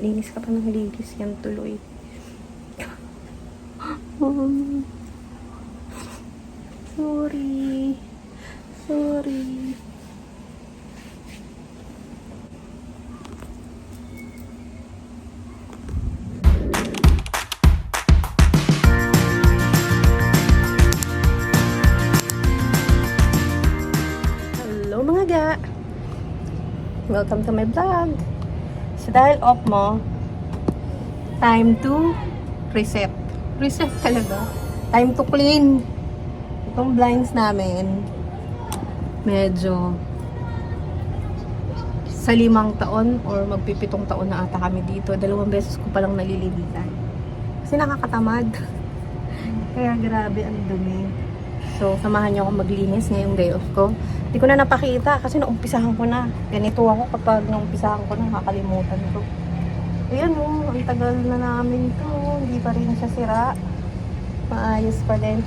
Linis ka pa ng linis. Yan tuloy. Sorry. Sorry. Hello mga ga. Welcome to my vlog. So dahil off mo, time to reset. Reset talaga. Time to clean. Itong blinds namin, medyo sa 5 taon or magpipitong taon na ata kami dito. 2 beses ko palang nalilinisan. Kasi nakakatamad. Kaya grabe ang dumi. So, samahan niyo ako maglinis ngayong day off ko. Hindi ko na napakita kasi naumpisahan ko na. Ganito ako kapag naumpisahan ko na, nakakalimutan ko. Ayan ang tagal na namin to. Hindi pa rin siya sira. Maayos pa din.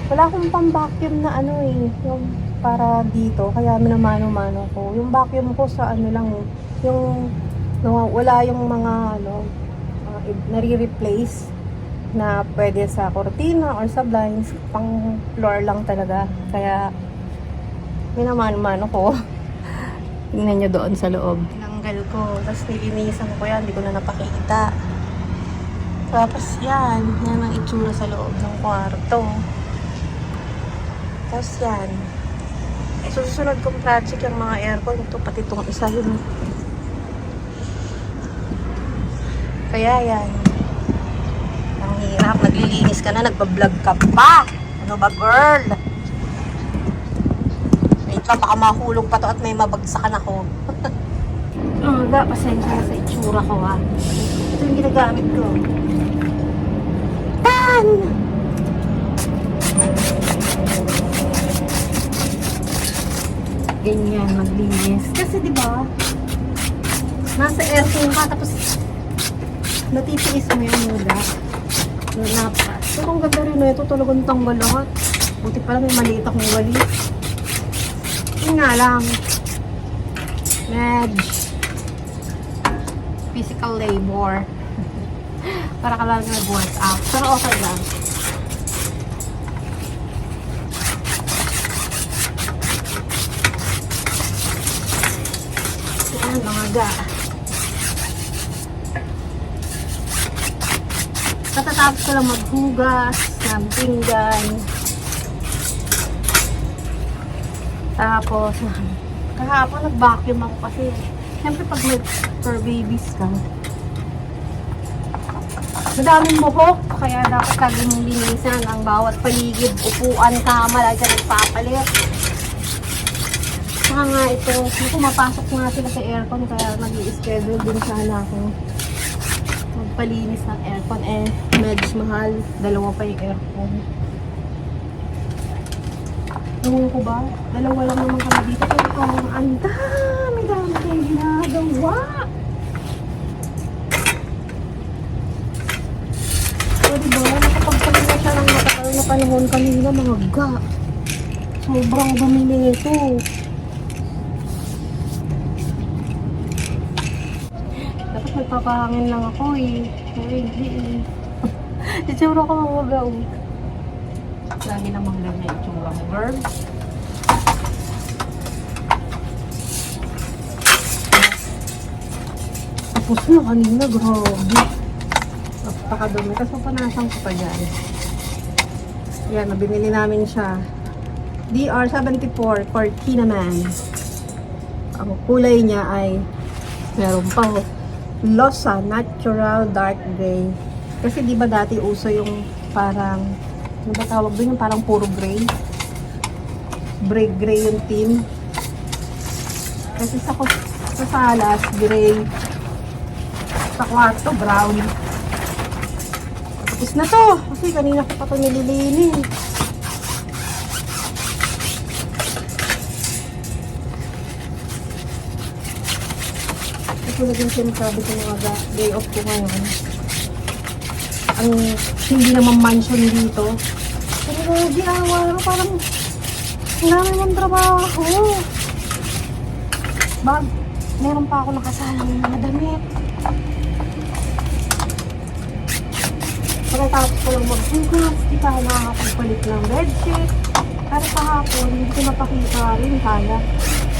Wala akong pang-vacuum na yung para dito. Kaya minamano-mano ko. Yung vacuum ko sa lang, yung wala yung mga nare-replace na pwede sa cortina or sa blinds. Pang floor lang talaga. Kaya minamano-mano ko. Tingnan nyo doon sa loob. Tinanggal ko. Tapos nilinisan ko yan. Hindi ko na napakita. Tapos yan. Yan ang itsura sa loob ng kwarto. Tapos yan. Susunod kong project yung mga aircon. Ito pati itong isa yun. Kaya yan. Ang hirap. Naglilinis ka na. Nagpa-vlog ka pa. Ano ba girl? Wait lang. Baka mahulog pa to at may mabagsakan ako. Pasensya na sa itsura ko ha. Ito yung ginagamit ko. Tan! Ganyan, maglinis. Kasi diba, nasa aircon ka, tapos natitiis mo yung muda. Napas. Pero ang ganda rin ito, talagang tanggal lahat. Buti pala may maliit akong walis. Yun nga lang. Physical labor. Para ka lang nag-work out. Pero okay lang. Yan, mga ga. Katatapos ko lang maghugas ng pinggan. Tapos, kahapon nag-vacuum ako kasi siyempre pag may fur babies ka, madaming buhok, kaya dapat lagi mong linisan ang bawat paligid, upuan, kama, lagi ka nagpapalit. Saka nga ito, mapasok nga sila sa aircon, kaya nag-i-schedule din sana ako magpalinis ng aircon. Medyo mahal, 2 pa yung aircon. Ewan ko ba? 2 lang naman kami dito, pero ang dami kayong ginagawa. So, diba, nakapagpalit na siya ng matagal na panahon kanina, mga ga. Sobrang dumi nito. Dapat magpapahangin lang ako eh. Pero hindi eh. Itsura ko mga ga. Lagi namang lang na itsura mo, girl. Tapos na kanina, grabe. Napakadumi. Tapos papanasan ko pa dyan. Yan, nabinili namin siya. DR74 Cortina Man. Ang kulay niya ay meron pa Losa Natural Dark Gray. Kasi di ba dati uso yung parang, ano ba tawag doon, yung parang puro gray. Gray yung team. Kasi sa salas, gray. Sa kwarto, brown. Tapos na to. Kasi kanina ko pa ito nililinis. Ito naging sinasabi ko mga day off ko ngayon. Ang hindi naman mansion dito. Pero ginawa ko parang marami mong trabaho. Meron pa ako nakasalang mga damit. Pagkatapos ko lang maghugas, di pa ako nakakapagpalit ng bedsheet. Pero kahapon, hindi ko napakita rin kaya.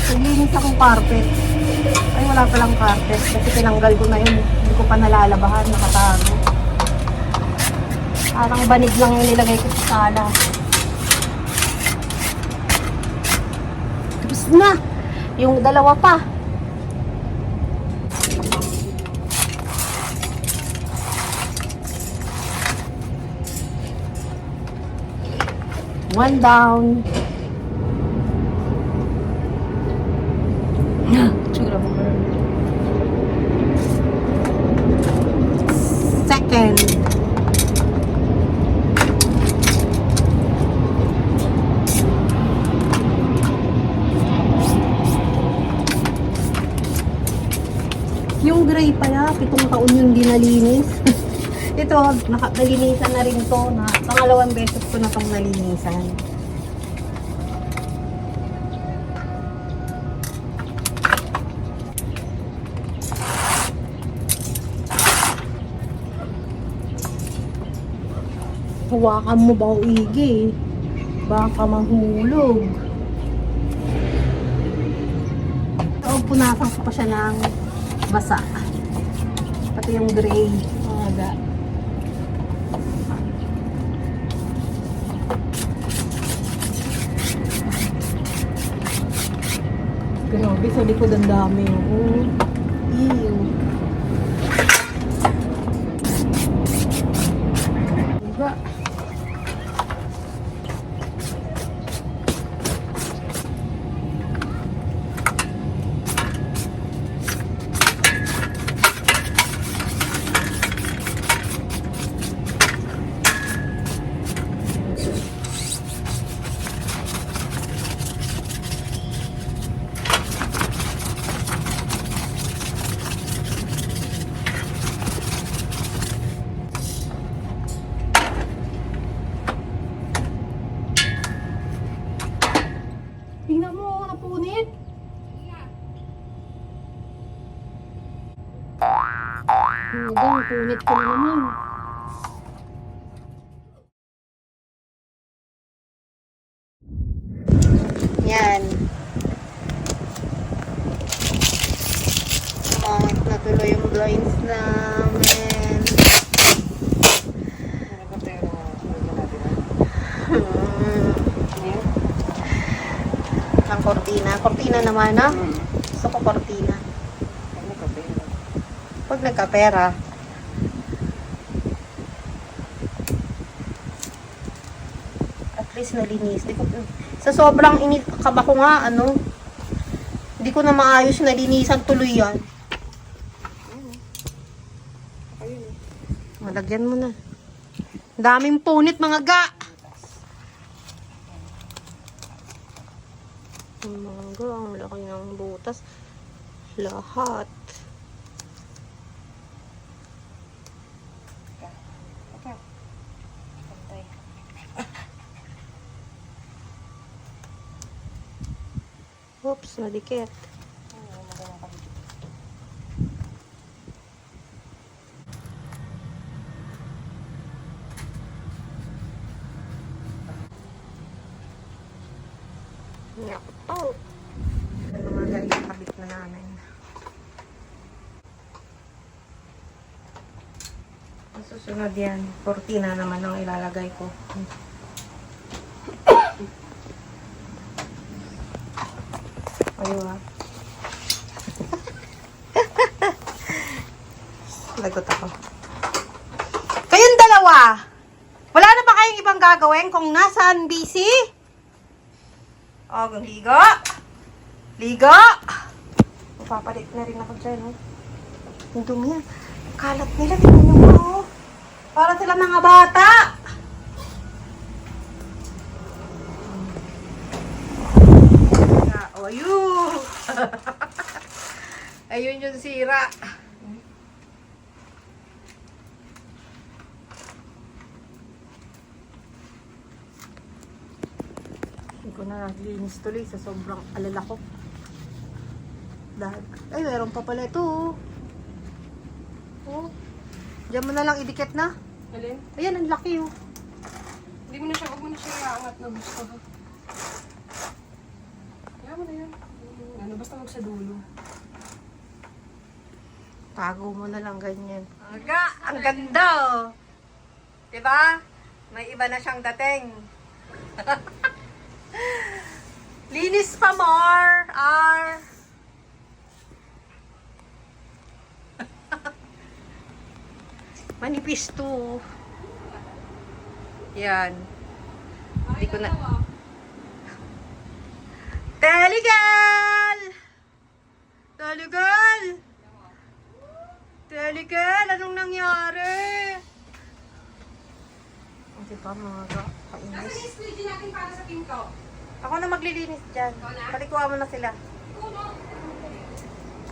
Naglinis akong carpet. Ay, wala palang carpet kasi tinanggal ko na yun. Hindi ko pa nalalabahan, nakatago. Parang banig lang yung nilagay ko sa sala. Tapos na! Yung dalawa pa. One down. Tsura mo. Second. Yung gray pala, 7 taon yung dinalinis. Ito, nalinisan na rin to. Pangalawang beses ko na itong nalinisan. Hawakan mo ba o igi? Baka mahulog. So, punasan ko pa siya ng basa. Pati yung gray. Aga. Grabe, sa likod ang dami. Oh. Ew. Diba? Tingnan mo, napunit. Napunit ko na naman. Yan. Mangit na tuloy yung blinds namin. Ang kortina. Kortina naman, ha? Gusto ko kortina. Pag nagkapera. At least nalinis. Sa sobrang kaba ko nga, hindi ko na maayos nalinisan tuloy yan. Malagyan mo na. Daming punit, mga ga. Mga ang laki ng butas. Lahat. Oops, nadikit. Oh. Mga guys, kabit na namin. Ang susunod yan, kortina naman ang ilalagay ko. Ayaw ha. Lagot ako. Kayong dalawa! Wala na ba kayong ibang gagawin kung nasaan busy? Oh, ligo. Ligo. Papalit na rin ako dyan, oh. Ang dumi yan. Kalat nila, tingnan nyo mo, oh. Para sila mga bata. Oh, ayun. Ayun yung sira. Hindi ko na naglinis tuloy sa sobrang alala ko. Ay, meron pa pala ito. Oh. Diyan mo na lang idikit na. Alin? Ayan, ang laki oh. Hindi mo na siya, huwag mo na siya iaangat na gusto ha. Kaya mo na yan. Ano, basta huwag sa dulo. Tago mo na lang ganyan. Aga, ang ganda oh. Diba? May iba na siyang dating. Linis pa more. Manipis to. Yan. Hindi ko na. Telegal! Telegal! Telegal! Anong nangyari? O, diba mga kainis? Nasaan yung squeegee natin para sa pinto? Ako na maglilinis dyan. Palikuha mo na sila. Ikaw na.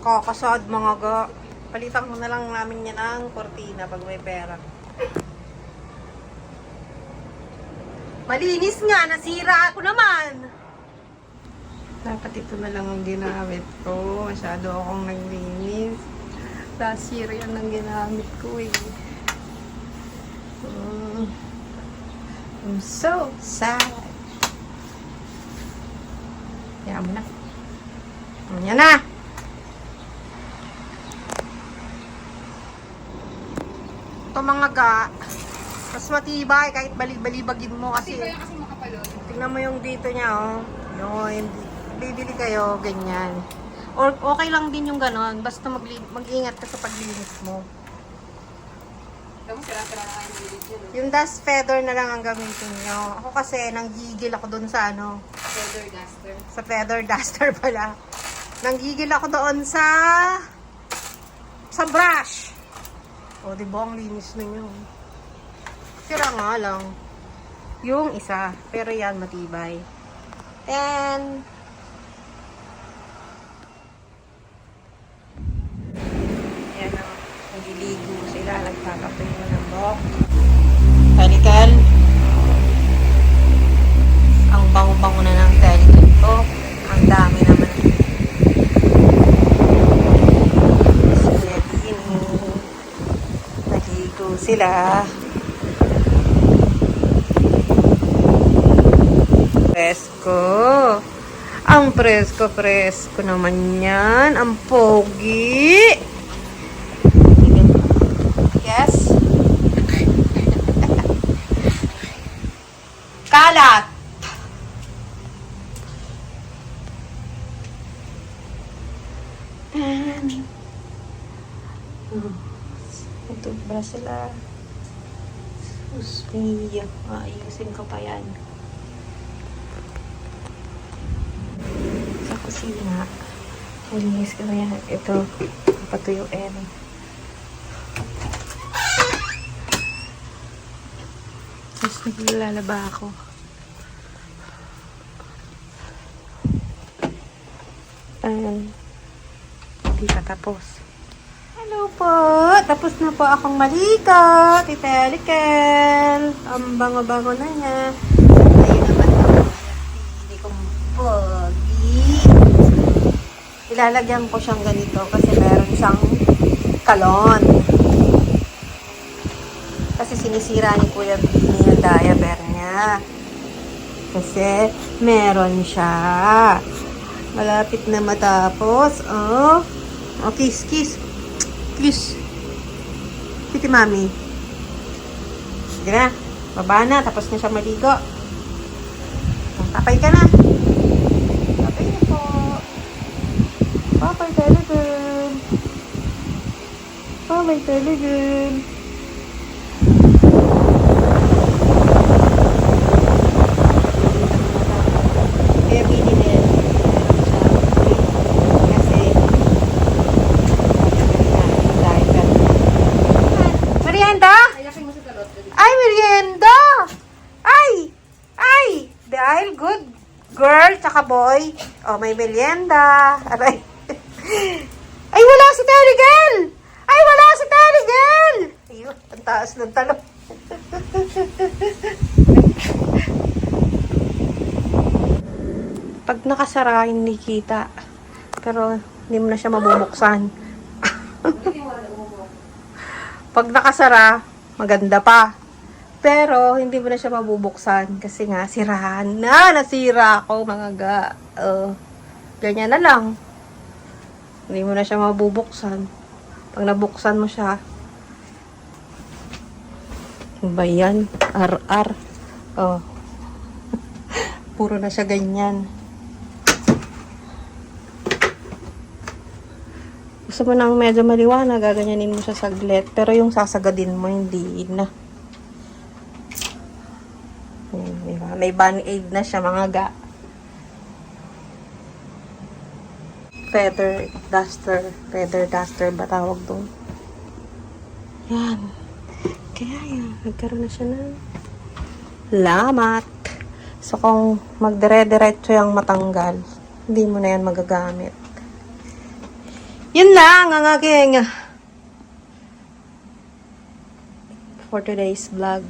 Kakasad mga ga. Palitan mo na lang namin yan ang kortina pag may pera. Malinis nga, nasira ako naman. Dapat ito na lang ang ginamit ko. Masyado akong naglinis. Last year yan ang ginamit ko eh. I'm so sad. Kaya mo na. Yan na. Ito mga ga. Mas matibay kahit balibagin mo kasi. Kasi kaya kasi makapalot. Tingnan mo yung dito niya oh. Yun. Bibili kayo ganyan. Or okay lang din yung ganon. Basta mag-ingat ka sa paglinis mo. Tapos sira-sira na kayo nililid yun. Yung dust feather na lang ang gamitin nyo. Ako kasi nanggigil ako doon sa ano. Feather duster. Sa feather duster pala. Nanggigil ako doon sa brush. O, di ba ang linis na yun? Sira nga lang. Yung isa. Pero yan, matibay. And yan o. Nagiligo sila. Nagtatapoy mo ng buhok. Telical. Ang bango-bango na ng telical ko. Ang dami naman. Naligo sila. Presko. Ang presko naman yan. Ang pogi. Yes. Kalat. Ito ba sila? Usmiya. Ayusin ko pa yan. Sa kusina. Malinis ko na yan. Ito. Patuyuin. Tapos naglalaba ako. And hindi pa tapos. Hello po! Tapos na po akong maligo. Tita Elikel. Ang bango-bango na niya. Ayun naman ako. Hindi kong pogi. Ilalagyan ko siyang ganito kasi meron siyang kalon. Kasi sinisira ni Kuya Bini yung diaper niya. Kasi meron siya. Malapit na matapos. Oh, kiss, kiss. Kiss. Kiti mami. Sige na. Baba na. Tapos na siya maligo. Tapay ka na. Tapay na po. Papay telegram. Papay telegram. Kaya bili na yan. Kasi merienda? Ayakin mo sa talot. Ay, merienda! Ay! Ay! Dahil good girl, tsaka boy. Oh, may merienda. Aray. Ay, wala si Terigel! Ay, wala si Terigel! Ayun, ang taas ng talong. Pag nakasara, hindi kita. Pero, hindi mo na siya mabubuksan. Pag nakasara, Maganda pa. Pero, hindi mo na siya mabubuksan. Kasi nga, sirahan na. Nasira ako, mga ga. Ganyan na lang. Hindi mo na siya mabubuksan. Pag nabuksan mo siya, ano ba yan? RR. Oh. Puro na siya ganyan. Gusto mo nang medyo maliwanag, gaganyanin mo siya saglit. Pero yung sasagadin mo, hindi na. Diba? May band-aid na siya, mga ga. Feather duster ba tawag doon? Yan. Kaya yan, nagkaroon na siya ng lamat. So, kung magdire-diretso yung matanggal, hindi mo na yan magagamit. Yun lang ang aking for today's vlog.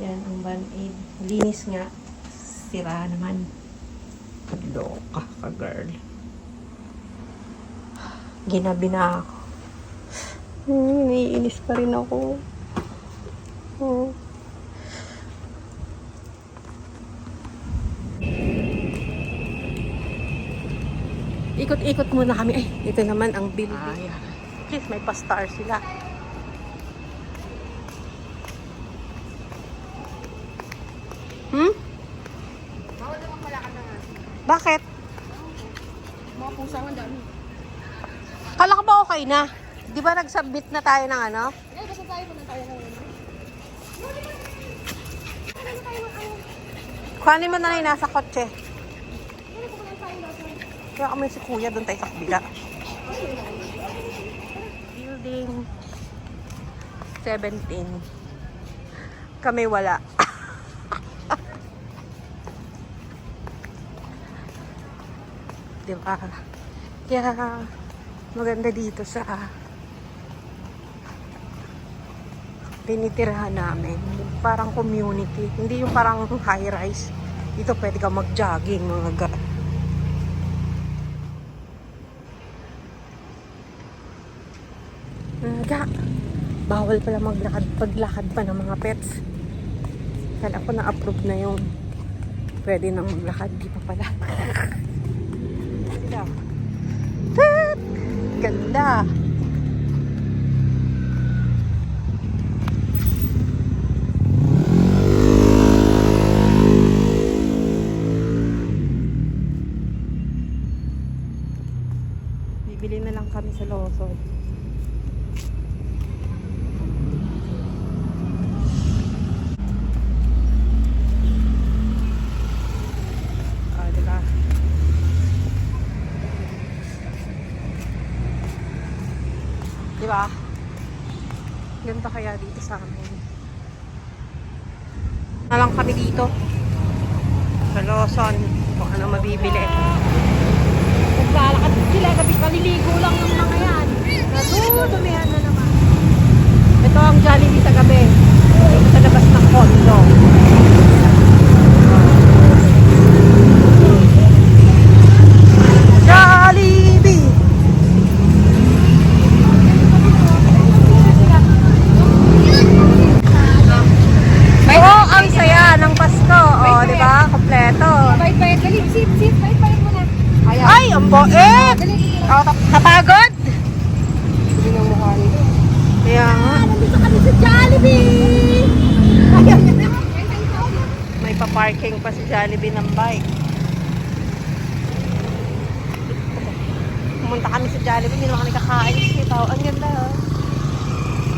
Yan ang band-aid. Linis nga. Sira naman. Loka ka, girl. Ginabi na ako. Naiinis pa rin ako. Ikot-ikot muna kami. Ay, ito naman ang building. Yes, may pa-star sila. Bawal naman pala ka na nga. Bakit? Mga pusa ang dami. Kala ka ba okay na? Di ba nag-submit na tayo ng ano? Eh, basta tayo muna tayo ng ano. Kuhanin mo na lang yung nasa kotse. Kaya kami si kuya doon tayo sa kabila. Building 17. Kami wala. Diba? Kaya maganda dito sa tinitirahan namin. Parang community. Hindi yung parang high-rise. Dito pwede ka mag-jogging, mga ga. Ga, bawal pala paglakad pa ng mga pets. Kala ko na-approve na yung pwede nang maglakad. Di pa pala. Ganda. Ganda. Bibili na lang kami sa Lawson. Diba? Diba? Ganda kaya dito sa amin. Na lang kami dito. Sa Lawson. Kung ano mabibili. Naglalakad sila. Gabi paliligo lang ng mga yan. Natudumihan na naman. Ito ang Jollibee sa gabi. Dito sa labas ng condo. Jollibee! Oo, ang saya ng Pasko. O, di ba? Kompleto. Bait-bait. Dali, sit. Bait-bait mo na. Ayan. Ay, ang boet! Napagod? Hindi na mukha nito. Kaya nga. Nandito kami sa Jollibee! Ayan. May pa-parking pa si Jollibee ng bike. Pumunta kami sa Jollibee, hindi naman kami kakain. Ito, ang ganda.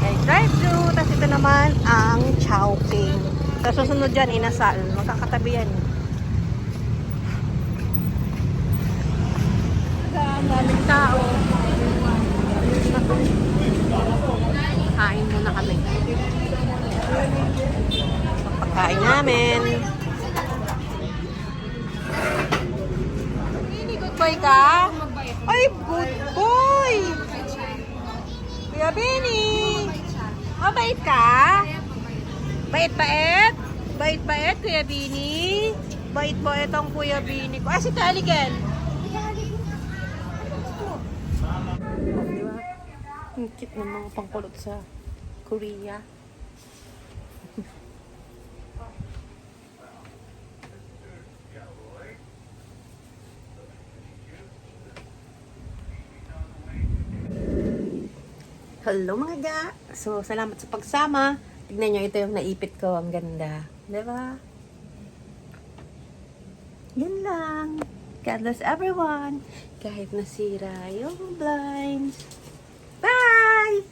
Ay, drive-thru. Tapos ito naman ang Chowking. Tapos susunod dyan, Inasal. Magkakatabi yan. Ang daming tao. Kain muna kami. Pagkain namin. Good boy ka? Ay, good boy! Kuya Benny! Mabait ka? Bait-bait? Bait-bait, Kuya Benny? Bait-bait ang Kuya Benny ko. Ah, si Taligen! Ang cute ng mga pangkulot sa Korea. Hello mga ga! So, salamat sa pagsama. Tignan nyo, ito yung naipit ko. Ang ganda. Diba? Yan lang. God bless everyone. Kahit nasira yung blinds. Bye!